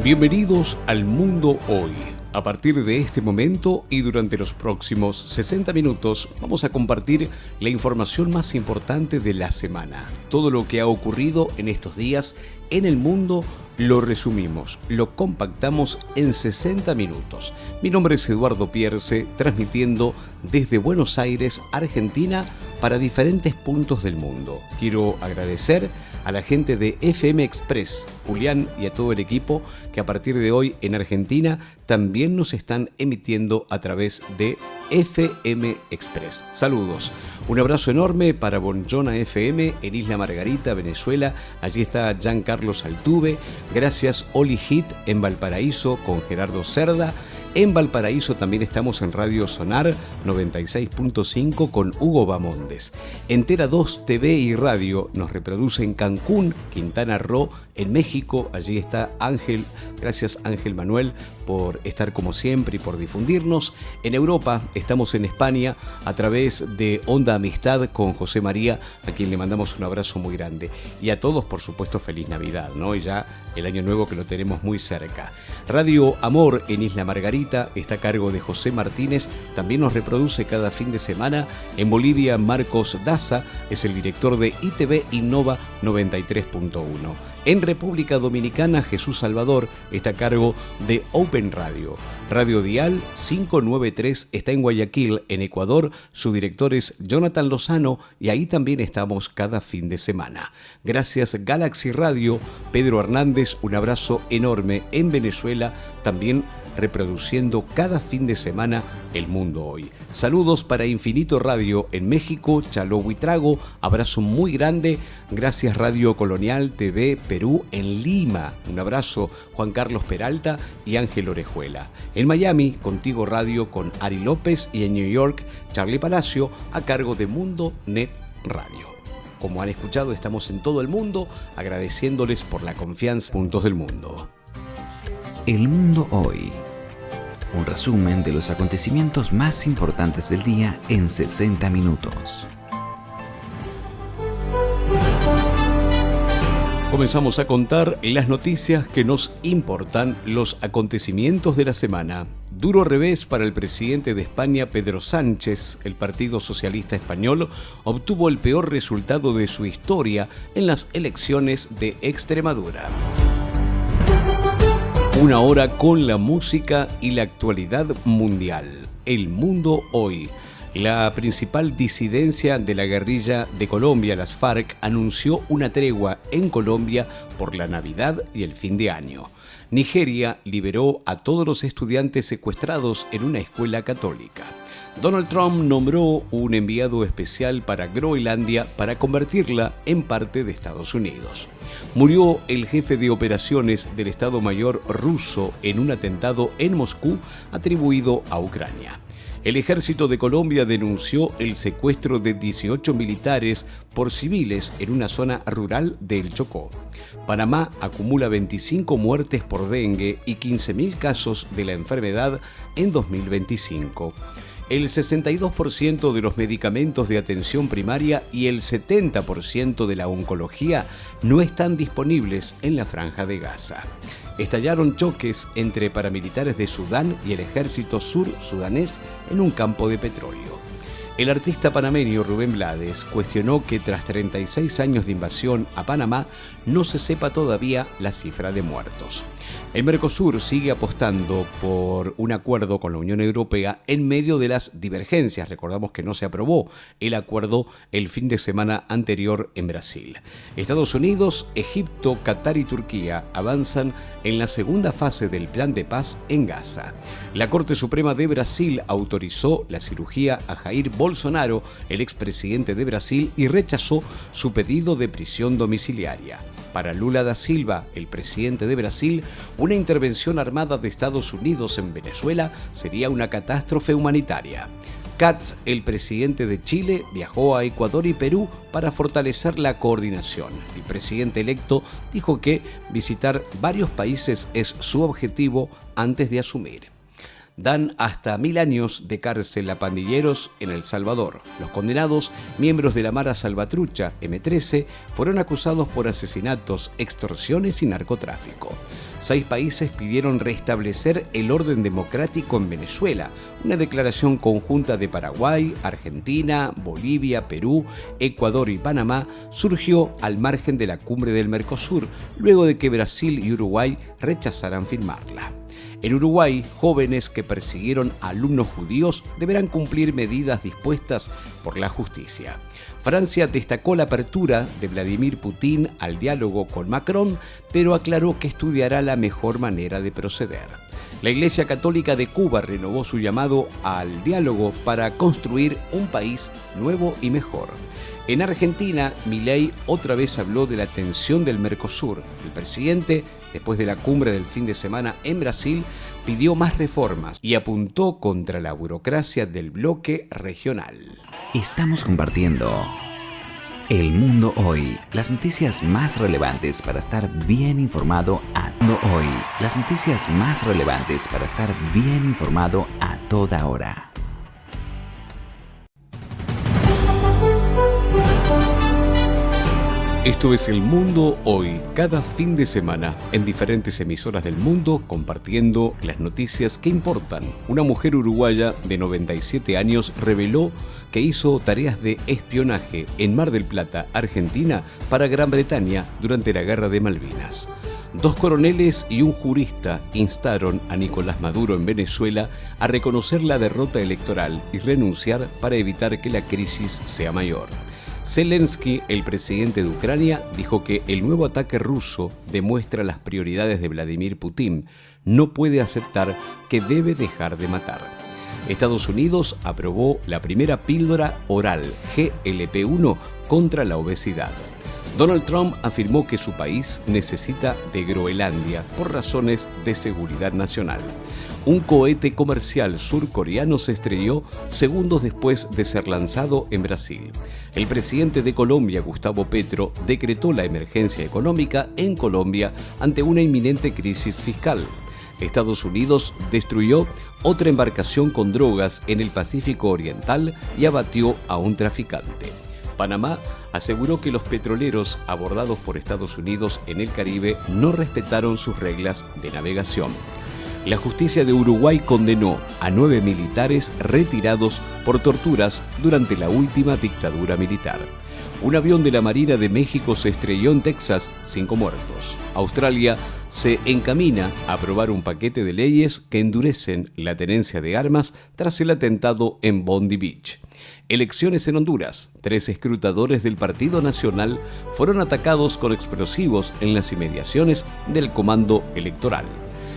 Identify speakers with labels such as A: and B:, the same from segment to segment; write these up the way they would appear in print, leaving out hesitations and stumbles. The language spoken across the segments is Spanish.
A: Bienvenidos al Mundo Hoy. A partir de este momento y durante los próximos 60 minutos vamos a compartir la información más importante de la semana. Todo lo que ha ocurrido en estos días en el mundo lo resumimos, lo compactamos en 60 minutos. Mi nombre es Eduardo Pierce, transmitiendo desde Buenos Aires, Argentina, para diferentes puntos del mundo. Quiero agradecer a la gente de FM Express, Julián y a todo el equipo que a partir de hoy en Argentina también nos están emitiendo a través de FM Express. Saludos. Un abrazo enorme para Bonjona FM en Isla Margarita, Venezuela. Allí está Giancarlos Altuve. Gracias Oli Hit en Valparaíso con Gerardo Cerda. En Valparaíso también estamos en Radio Sonar 96.5 con Hugo Bamondes. Entera 2 TV y Radio nos reproduce en Cancún, Quintana Roo, en México. Allí está Ángel. Gracias Ángel Manuel por estar como siempre y por difundirnos. En Europa estamos en España a través de Onda Amistad con José María, a quien le mandamos un abrazo muy grande. Y a todos, por supuesto, feliz Navidad, ¿no? Y ya el año nuevo que lo tenemos muy cerca. Radio Amor en Isla Margarita está a cargo de José Martínez. También nos reproduce cada fin de semana. En Bolivia, Marcos Daza es el director de ITV Innova 93.1. En República Dominicana, Jesús Salvador está a cargo de Open Radio. Radio Dial 593 está en Guayaquil, en Ecuador. Su director es Jonathan Lozano y ahí también estamos cada fin de semana. Gracias Galaxy Radio, Pedro Hernández, un abrazo enorme en Venezuela, también reproduciendo cada fin de semana El Mundo Hoy. Saludos para Infinito Radio en México, Chaló Huitrago, abrazo muy grande. Gracias Radio Colonial TV Perú en Lima, un abrazo Juan Carlos Peralta y Ángel Orejuela. En Miami, Contigo Radio con Ari López y en New York, Charlie Palacio a cargo de Mundo Net Radio. Como han escuchado, estamos en todo el mundo, agradeciéndoles por la confianza. Puntos del mundo.
B: El Mundo Hoy. Un resumen de los acontecimientos más importantes del día en 60 minutos.
A: Comenzamos a contar las noticias que nos importan, los acontecimientos de la semana. Duro revés para el presidente de España, Pedro Sánchez. El Partido Socialista Español obtuvo el peor resultado de su historia en las elecciones de Extremadura. Una hora con la música y la actualidad mundial. El Mundo Hoy. La principal disidencia de la guerrilla de Colombia, las FARC, anunció una tregua en Colombia por la Navidad y el fin de año. Nigeria liberó a todos los estudiantes secuestrados en una escuela católica. Donald Trump nombró un enviado especial para Groenlandia para convertirla en parte de Estados Unidos. Murió el jefe de operaciones del Estado Mayor ruso en un atentado en Moscú atribuido a Ucrania. El ejército de Colombia denunció el secuestro de 18 militares por civiles en una zona rural del Chocó. Panamá acumula 25 muertes por dengue y 15.000 casos de la enfermedad en 2025. El 62% de los medicamentos de atención primaria y el 70% de la oncología no están disponibles en la Franja de Gaza. Estallaron choques entre paramilitares de Sudán y el ejército sur-sudanés en un campo de petróleo. El artista panameño Rubén Blades cuestionó que tras 36 años de invasión a Panamá no se sepa todavía la cifra de muertos. El Mercosur sigue apostando por un acuerdo con la Unión Europea en medio de las divergencias. Recordamos que no se aprobó el acuerdo el fin de semana anterior en Brasil. Estados Unidos, Egipto, Qatar y Turquía avanzan en la segunda fase del plan de paz en Gaza. La Corte Suprema de Brasil autorizó la cirugía a Jair Bolsonaro, el expresidente de Brasil, y rechazó su pedido de prisión domiciliaria. Para Lula da Silva, el presidente de Brasil, una intervención armada de Estados Unidos en Venezuela sería una catástrofe humanitaria. Katz, el presidente de Chile, viajó a Ecuador y Perú para fortalecer la coordinación. El presidente electo dijo que visitar varios países es su objetivo antes de asumir. dan hasta 1000 años de cárcel a pandilleros en El Salvador. Los condenados, miembros de la Mara Salvatrucha M13, fueron acusados por asesinatos, extorsiones y narcotráfico. 6 países pidieron restablecer el orden democrático en Venezuela. Una declaración conjunta de Paraguay, Argentina, Bolivia, Perú, Ecuador y Panamá surgió al margen de la cumbre del Mercosur, luego de que Brasil y Uruguay rechazaran firmarla. En Uruguay, jóvenes que persiguieron a alumnos judíos deberán cumplir medidas dispuestas por la justicia. Francia destacó la apertura de Vladimir Putin al diálogo con Macron, pero aclaró que estudiará la mejor manera de proceder. La Iglesia Católica de Cuba renovó su llamado al diálogo para construir un país nuevo y mejor. En Argentina, Milei otra vez habló de la tensión del Mercosur. El presidente, después de la cumbre del fin de semana en Brasil, pidió más reformas y apuntó contra la burocracia del bloque regional.
B: Estamos compartiendo El Mundo Hoy, las noticias más relevantes para estar bien informado a hoy, las noticias más relevantes para estar bien informado a toda hora.
A: Esto es El Mundo Hoy, cada fin de semana, en diferentes emisoras del mundo, compartiendo las noticias que importan. Una mujer uruguaya de 97 años reveló que hizo tareas de espionaje en Mar del Plata, Argentina, para Gran Bretaña durante la Guerra de Malvinas. 2 coroneles y un jurista instaron a Nicolás Maduro en Venezuela a reconocer la derrota electoral y renunciar para evitar que la crisis sea mayor. Zelensky, el presidente de Ucrania, dijo que el nuevo ataque ruso demuestra las prioridades de Vladimir Putin. No puede aceptar que debe dejar de matar. Estados Unidos aprobó la primera píldora oral GLP-1 contra la obesidad. Donald Trump afirmó que su país necesita de Groenlandia por razones de seguridad nacional. Un cohete comercial surcoreano se estrelló segundos después de ser lanzado en Brasil. El presidente de Colombia, Gustavo Petro, decretó la emergencia económica en Colombia ante una inminente crisis fiscal. Estados Unidos destruyó otra embarcación con drogas en el Pacífico Oriental y abatió a un traficante. Panamá aseguró que los petroleros abordados por Estados Unidos en el Caribe no respetaron sus reglas de navegación. La justicia de Uruguay condenó a 9 militares retirados por torturas durante la última dictadura militar. Un avión de la Marina de México se estrelló en Texas, 5 muertos. Australia se encamina a aprobar un paquete de leyes que endurecen la tenencia de armas tras el atentado en Bondi Beach. Elecciones en Honduras. 3 escrutadores del Partido Nacional fueron atacados con explosivos en las inmediaciones del comando electoral.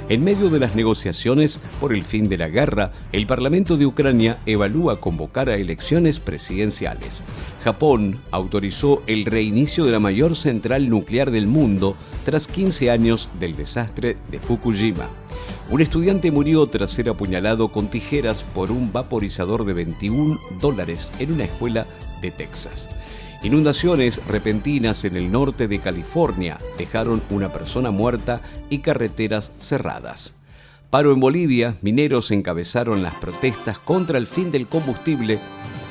A: En medio de las negociaciones por el fin de la guerra, el Parlamento de Ucrania evalúa convocar a elecciones presidenciales. Japón autorizó el reinicio de la mayor central nuclear del mundo tras 15 años del desastre de Fukushima. Un estudiante murió tras ser apuñalado con tijeras por un vaporizador de $21 en una escuela de Texas. Inundaciones repentinas en el norte de California dejaron una persona muerta y carreteras cerradas. Paro en Bolivia, mineros encabezaron las protestas contra el fin del combustible,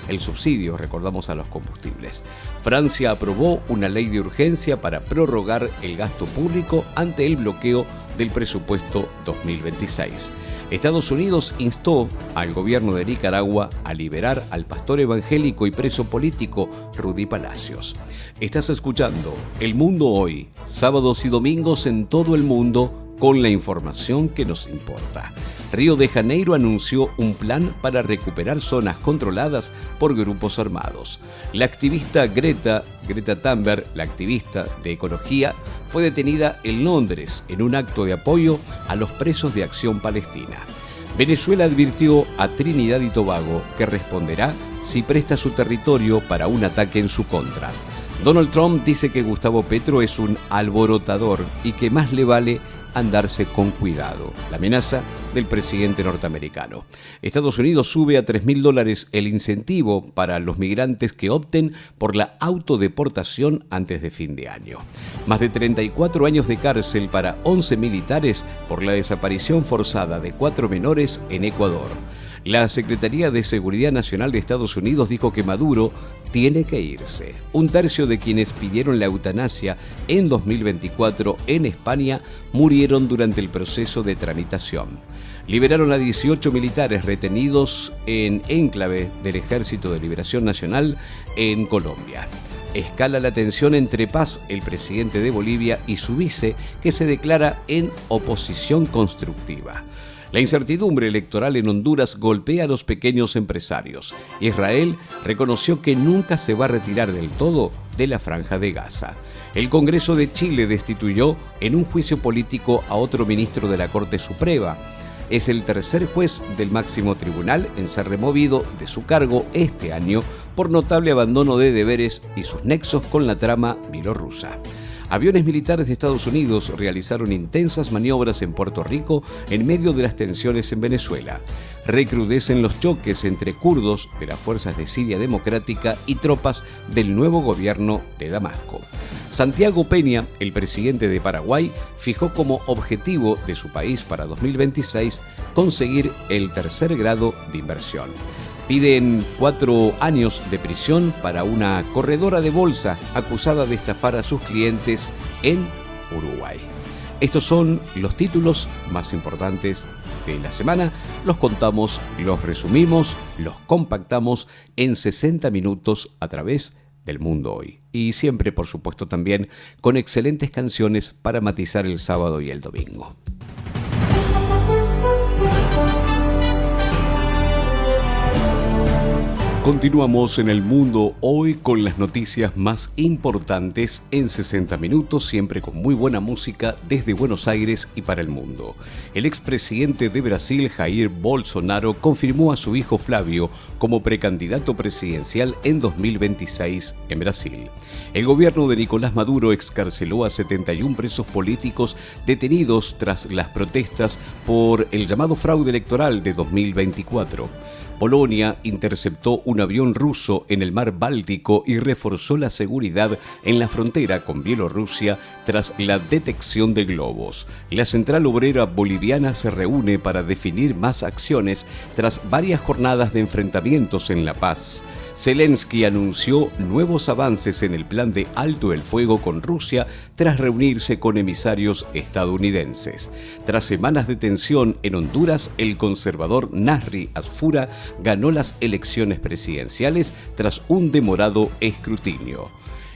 A: el subsidio, recordamos, a los combustibles. Francia aprobó una ley de urgencia para prorrogar el gasto público ante el bloqueo del presupuesto 2026. Estados Unidos instó al gobierno de Nicaragua a liberar al pastor evangélico y preso político Rudy Palacios. Estás escuchando El Mundo Hoy, sábados y domingos en todo el mundo, con la información que nos importa. Río de Janeiro anunció un plan para recuperar zonas controladas por grupos armados. La activista Greta Thunberg, la activista de ecología, fue detenida en Londres en un acto de apoyo a los presos de Acción Palestina. Venezuela advirtió a Trinidad y Tobago que responderá si presta su territorio para un ataque en su contra. Donald Trump dice que Gustavo Petro es un alborotador y que más le vale andarse con cuidado. La amenaza del presidente norteamericano. Estados Unidos sube a $3.000 el incentivo para los migrantes que opten por la autodeportación antes de fin de año. Más de 34 años de cárcel para 11 militares por la desaparición forzada de 4 menores en Ecuador. La Secretaría de Seguridad Nacional de Estados Unidos dijo que Maduro tiene que irse. Un tercio de quienes pidieron la eutanasia en 2024 en España murieron durante el proceso de tramitación. Liberaron a 18 militares retenidos en enclave del Ejército de Liberación Nacional en Colombia. Escala la tensión entre Paz, el presidente de Bolivia, y su vice, que se declara en oposición constructiva. La incertidumbre electoral en Honduras golpea a los pequeños empresarios. Israel reconoció que nunca se va a retirar del todo de la Franja de Gaza. El Congreso de Chile destituyó en un juicio político a otro ministro de la Corte Suprema. Es el tercer juez del máximo tribunal en ser removido de su cargo este año por notable abandono de deberes y sus nexos con la trama bielorrusa. Aviones militares de Estados Unidos realizaron intensas maniobras en Puerto Rico en medio de las tensiones en Venezuela. Recrudecen los choques entre kurdos de las fuerzas de Siria Democrática y tropas del nuevo gobierno de Damasco. Santiago Peña, el presidente de Paraguay, fijó como objetivo de su país para 2026 conseguir el tercer grado de inversión. Piden 4 años de prisión para una corredora de bolsa acusada de estafar a sus clientes en Uruguay. Estos son los títulos más importantes de la semana. Los contamos, los resumimos, los compactamos en 60 minutos a través del Mundo Hoy. Y siempre, por supuesto, también con excelentes canciones para matizar el sábado y el domingo. Continuamos en el Mundo Hoy con las noticias más importantes en 60 minutos, siempre con muy buena música desde Buenos Aires y para el mundo. El expresidente de Brasil, Jair Bolsonaro, confirmó a su hijo Flavio como precandidato presidencial en 2026 en Brasil. El gobierno de Nicolás Maduro excarceló a 71 presos políticos detenidos tras las protestas por el llamado fraude electoral de 2024. Polonia interceptó un avión ruso en el mar Báltico y reforzó la seguridad en la frontera con Bielorrusia tras la detección de globos. La Central Obrera Boliviana se reúne para definir más acciones tras varias jornadas de enfrentamientos en La Paz. Zelensky anunció nuevos avances en el plan de alto el fuego con Rusia tras reunirse con emisarios estadounidenses. Tras semanas de tensión en Honduras, el conservador Nasri Asfura ganó las elecciones presidenciales tras un demorado escrutinio.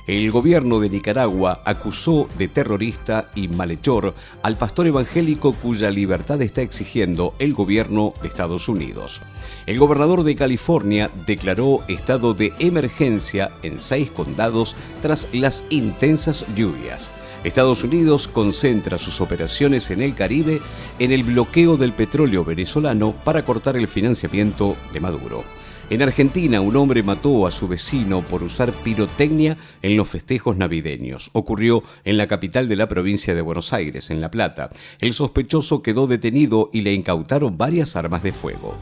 A: El gobierno de Nicaragua acusó de terrorista y malhechor al pastor evangélico cuya libertad está exigiendo el gobierno de Estados Unidos. El gobernador de California declaró estado de emergencia en 6 condados tras las intensas lluvias. Estados Unidos concentra sus operaciones en el Caribe en el bloqueo del petróleo venezolano para cortar el financiamiento de Maduro. En Argentina, un hombre mató a su vecino por usar pirotecnia en los festejos navideños. Ocurrió en la capital de la provincia de Buenos Aires, en La Plata. El sospechoso quedó detenido y le incautaron varias armas de fuego.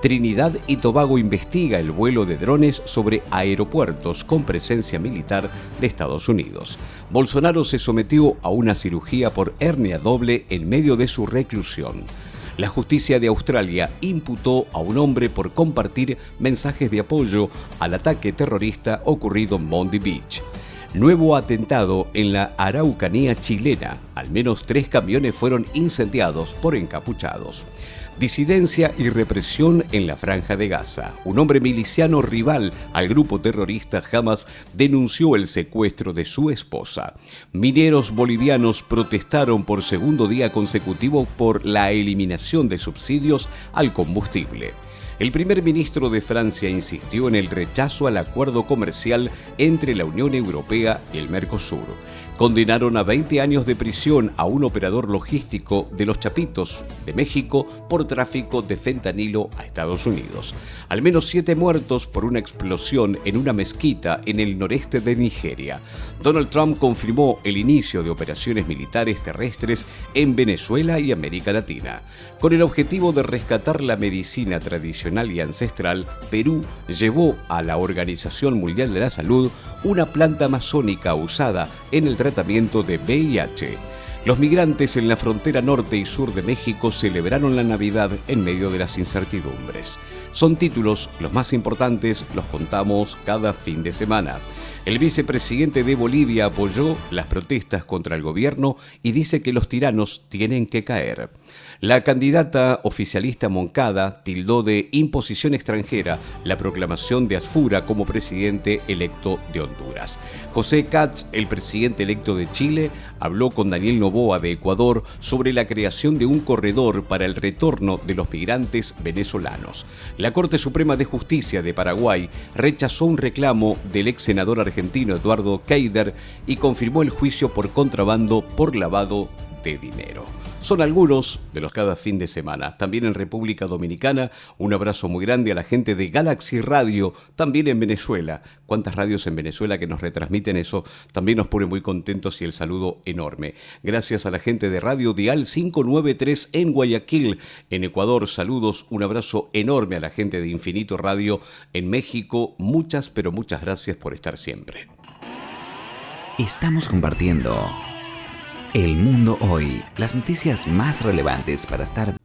A: Trinidad y Tobago investiga el vuelo de drones sobre aeropuertos con presencia militar de Estados Unidos. Bolsonaro se sometió a una cirugía por hernia doble en medio de su reclusión. La justicia de Australia imputó a un hombre por compartir mensajes de apoyo al ataque terrorista ocurrido en Bondi Beach. Nuevo atentado en la Araucanía chilena. Al menos 3 camiones fueron incendiados por encapuchados. Disidencia y represión en la Franja de Gaza. Un hombre miliciano rival al grupo terrorista Hamas denunció el secuestro de su esposa. Mineros bolivianos protestaron por segundo día consecutivo por la eliminación de subsidios al combustible. El primer ministro de Francia insistió en el rechazo al acuerdo comercial entre la Unión Europea y el Mercosur. Condenaron a 20 años de prisión a un operador logístico de Los Chapitos, de México, por tráfico de fentanilo a Estados Unidos. Al menos 7 muertos por una explosión en una mezquita en el noreste de Nigeria. Donald Trump confirmó el inicio de operaciones militares terrestres en Venezuela y América Latina. Con el objetivo de rescatar la medicina tradicional y ancestral, Perú llevó a la Organización Mundial de la Salud una planta amazónica usada en el tratamiento de VIH. Los migrantes en la frontera norte y sur de México celebraron la Navidad en medio de las incertidumbres. Son títulos, los más importantes los contamos cada fin de semana. El vicepresidente de Bolivia apoyó las protestas contra el gobierno y dice que los tiranos tienen que caer. La candidata oficialista Moncada tildó de imposición extranjera la proclamación de Asfura como presidente electo de Honduras. José Katz, el presidente electo de Chile, habló con Daniel Noboa de Ecuador sobre la creación de un corredor para el retorno de los migrantes venezolanos. La Corte Suprema de Justicia de Paraguay rechazó un reclamo del ex senador argentino Eduardo Keider y confirmó el juicio por contrabando por lavado de dinero. Son algunos de los cada fin de semana. También en República Dominicana, un abrazo muy grande a la gente de Galaxy Radio, también en Venezuela. ¿Cuántas radios en Venezuela que nos retransmiten eso? También nos pone muy contentos y el saludo enorme. Gracias a la gente de Radio Dial 593 en Guayaquil, en Ecuador. Saludos, un abrazo enorme a la gente de Infinito Radio en México. Muchas, pero muchas gracias por estar siempre.
B: Estamos compartiendo El Mundo Hoy, las noticias más relevantes para estar.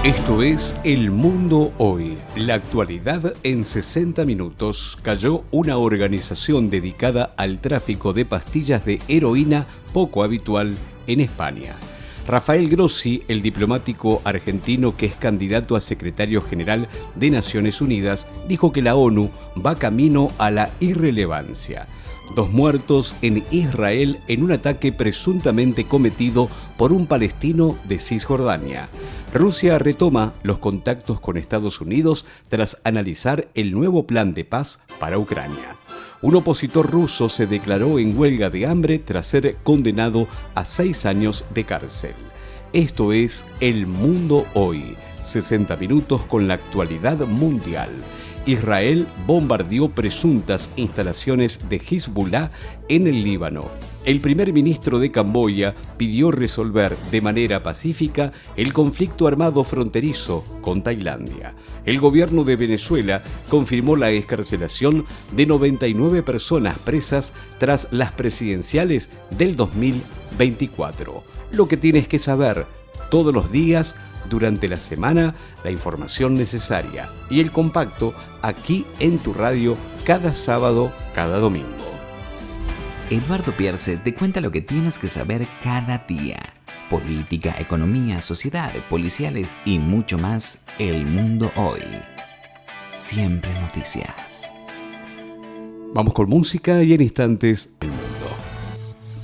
A: Esto es El Mundo Hoy, la actualidad en 60 minutos. Cayó una organización dedicada al tráfico de pastillas de heroína poco habitual en España. Rafael Grossi, el diplomático argentino que es candidato a secretario general de Naciones Unidas, dijo que la ONU va camino a la irrelevancia. 2 muertos en Israel en un ataque presuntamente cometido por un palestino de Cisjordania. Rusia retoma los contactos con Estados Unidos tras analizar el nuevo plan de paz para Ucrania. Un opositor ruso se declaró en huelga de hambre tras ser condenado a 6 años de cárcel. Esto es El Mundo Hoy, 60 minutos con la actualidad mundial. Israel bombardeó presuntas instalaciones de Hezbollah en el Líbano. El primer ministro de Camboya pidió resolver de manera pacífica el conflicto armado fronterizo con Tailandia. El gobierno de Venezuela confirmó la excarcelación de 99 personas presas tras las presidenciales del 2024. Lo que tienes que saber todos los días durante la semana, la información necesaria y el compacto aquí en tu radio cada sábado, cada domingo.
B: Eduardo Pierce te cuenta lo que tienes que saber cada día. Política, economía, sociedad, policiales y mucho más. El Mundo Hoy. Siempre noticias.
A: Vamos con música y en instantes el mundo.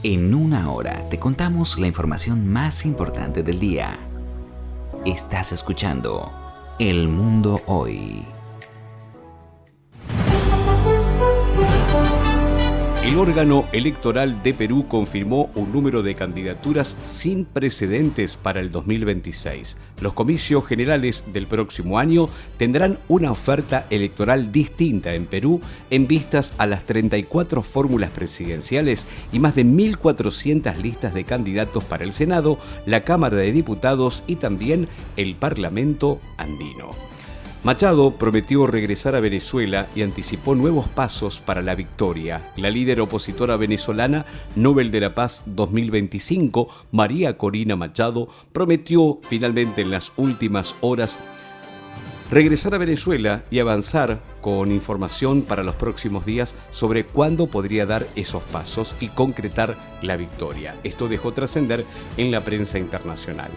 B: En una hora te contamos la información más importante del día. Estás escuchando El Mundo Hoy.
A: El órgano electoral de Perú confirmó un número de candidaturas sin precedentes para el 2026. Los comicios generales del próximo año tendrán una oferta electoral distinta en Perú en vistas a las 34 fórmulas presidenciales y más de 1.400 listas de candidatos para el Senado, la Cámara de Diputados y también el Parlamento andino. Machado prometió regresar a Venezuela y anticipó nuevos pasos para la victoria. La líder opositora venezolana, Nobel de la Paz 2025, María Corina Machado, prometió finalmente en las últimas horas regresar a Venezuela y avanzar con información para los próximos días sobre cuándo podría dar esos pasos y concretar la victoria. Esto dejó trascender en la prensa internacional.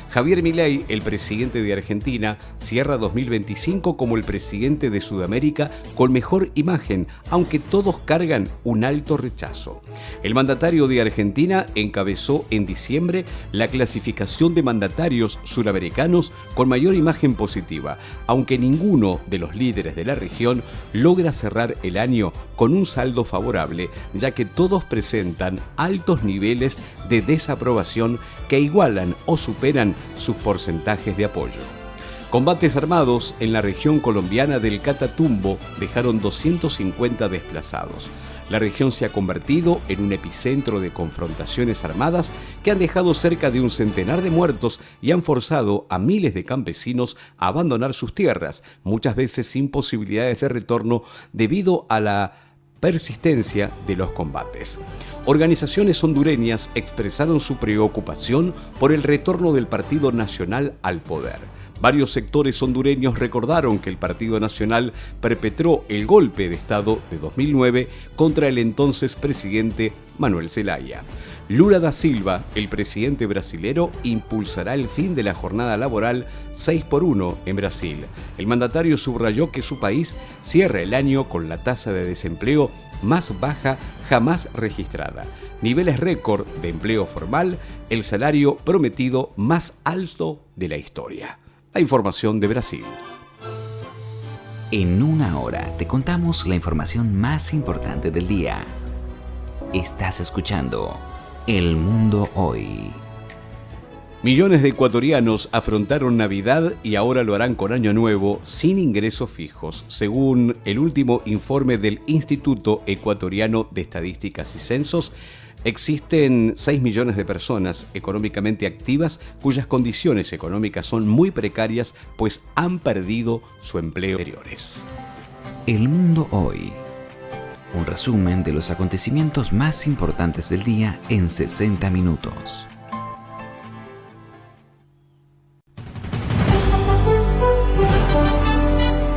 A: Javier Milei, el presidente de Argentina, cierra 2025 como el presidente de Sudamérica con mejor imagen, aunque todos cargan un alto rechazo. El mandatario de Argentina encabezó en diciembre la clasificación de mandatarios suramericanos con mayor imagen positiva, aunque ninguno de los líderes de la región logra cerrar el año con un saldo favorable, ya que todos presentan altos niveles de desaprobación que igualan o superan sus porcentajes de apoyo. Combates armados en la región colombiana del Catatumbo dejaron 250 desplazados. La región se ha convertido en un epicentro de confrontaciones armadas que han dejado cerca de un centenar de muertos y han forzado a miles de campesinos a abandonar sus tierras, muchas veces sin posibilidades de retorno debido a la persistencia de los combates. Organizaciones hondureñas expresaron su preocupación por el retorno del Partido Nacional al poder. Varios sectores hondureños recordaron que el Partido Nacional perpetró el golpe de Estado de 2009 contra el entonces presidente Manuel Zelaya. Lula da Silva, el presidente brasilero, impulsará el fin de la jornada laboral 6x1 en Brasil. El mandatario subrayó que su país cierra el año con la tasa de desempleo más baja jamás registrada, niveles récord de empleo formal, el salario prometido más alto de la historia. La información de Brasil.
B: En una hora te contamos la información más importante del día. Estás escuchando El Mundo Hoy.
A: Millones de ecuatorianos afrontaron Navidad y ahora lo harán con Año Nuevo sin ingresos fijos, según el último informe del Instituto Ecuatoriano de Estadísticas y Censos. Existen 6 millones de personas económicamente activas cuyas condiciones económicas son muy precarias, pues han perdido su empleo anteriores.
B: El Mundo Hoy. Un resumen de los acontecimientos más importantes del día en 60 minutos.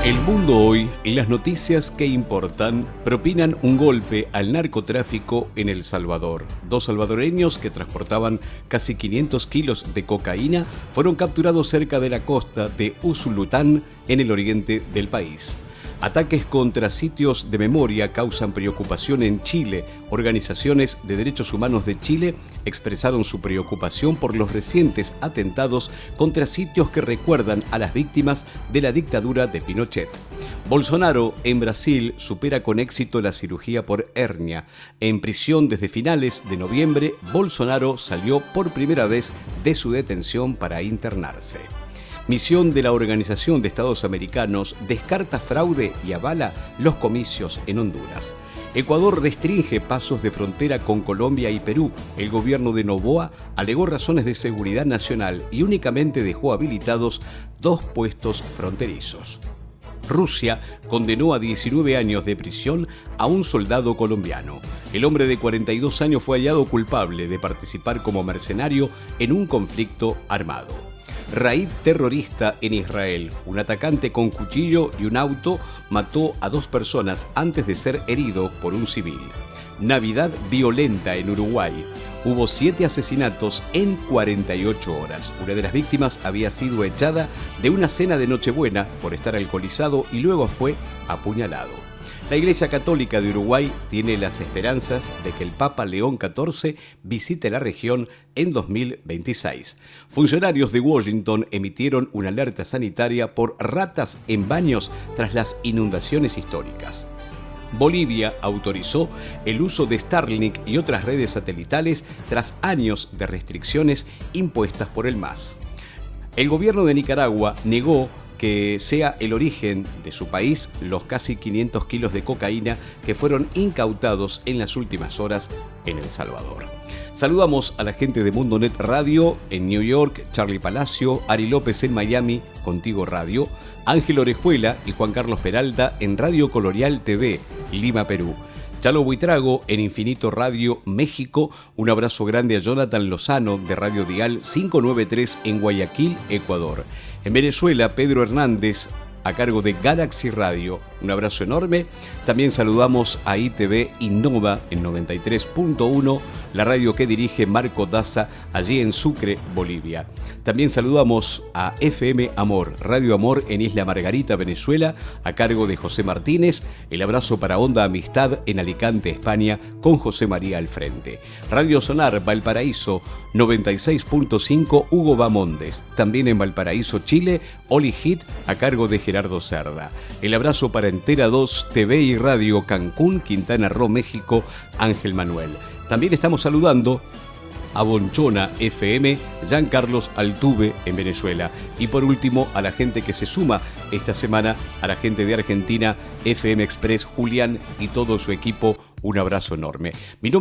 A: El Mundo Hoy y las noticias que importan propinan un golpe al narcotráfico en El Salvador. 2 salvadoreños que transportaban casi 500 kilos de cocaína fueron capturados cerca de la costa de Usulután, en el oriente del país. Ataques contra sitios de memoria causan preocupación en Chile. Organizaciones de derechos humanos de Chile expresaron su preocupación por los recientes atentados contra sitios que recuerdan a las víctimas de la dictadura de Pinochet. Bolsonaro, en Brasil, supera con éxito la cirugía por hernia. En prisión desde finales de noviembre, Bolsonaro salió por primera vez de su detención para internarse. Misión de la Organización de Estados Americanos descarta fraude y avala los comicios en Honduras. Ecuador restringe pasos de frontera con Colombia y Perú. El gobierno de Noboa alegó razones de seguridad nacional y únicamente dejó habilitados 2 puestos fronterizos. Rusia condenó a 19 años de prisión a un soldado colombiano. El hombre de 42 años fue hallado culpable de participar como mercenario en un conflicto armado. Raid terrorista en Israel. Un atacante con cuchillo y un auto mató a 2 personas antes de ser herido por un civil. Navidad violenta en Uruguay. Hubo 7 asesinatos en 48 horas. Una de las víctimas había sido echada de una cena de Nochebuena por estar alcoholizado y luego fue apuñalado. La Iglesia Católica de Uruguay tiene las esperanzas de que el Papa León XIV visite la región en 2026. Funcionarios de Washington emitieron una alerta sanitaria por ratas en baños tras las inundaciones históricas. Bolivia autorizó el uso de Starlink y otras redes satelitales tras años de restricciones impuestas por el MAS. El gobierno de Nicaragua negó que sea el origen de su país los casi 500 kilos de cocaína que fueron incautados en las últimas horas en El Salvador. Saludamos a la gente de Mundonet Radio en New York, Charlie Palacio, Ari López en Miami, Contigo Radio, Ángel Orejuela y Juan Carlos Peralta en Radio Colonial TV, Lima, Perú. Chalo Buitrago en Infinito Radio México. Un abrazo grande a Jonathan Lozano de Radio Dial 593 en Guayaquil, Ecuador. En Venezuela, Pedro Hernández a cargo de Galaxy Radio. Un abrazo enorme. También saludamos a ITV Innova en 93.1, la radio que dirige Marco Daza allí en Sucre, Bolivia. También saludamos a FM Amor, Radio Amor en Isla Margarita, Venezuela, a cargo de José Martínez. El abrazo para Onda Amistad en Alicante, España, con José María al frente. Radio Sonar, Valparaíso, 96.5, Hugo Bamondes. También en Valparaíso, Chile, Oli Hit, a cargo de Gerardo Cerda. El abrazo para Entera 2, TV y Radio Cancún, Quintana Roo, México, Ángel Manuel. También estamos saludando a Bonchona FM, Giancarlos Altuve en Venezuela. Y por último, a la gente que se suma esta semana, a la gente de Argentina, FM Express, Julián y todo su equipo, un abrazo enorme. Mi nombre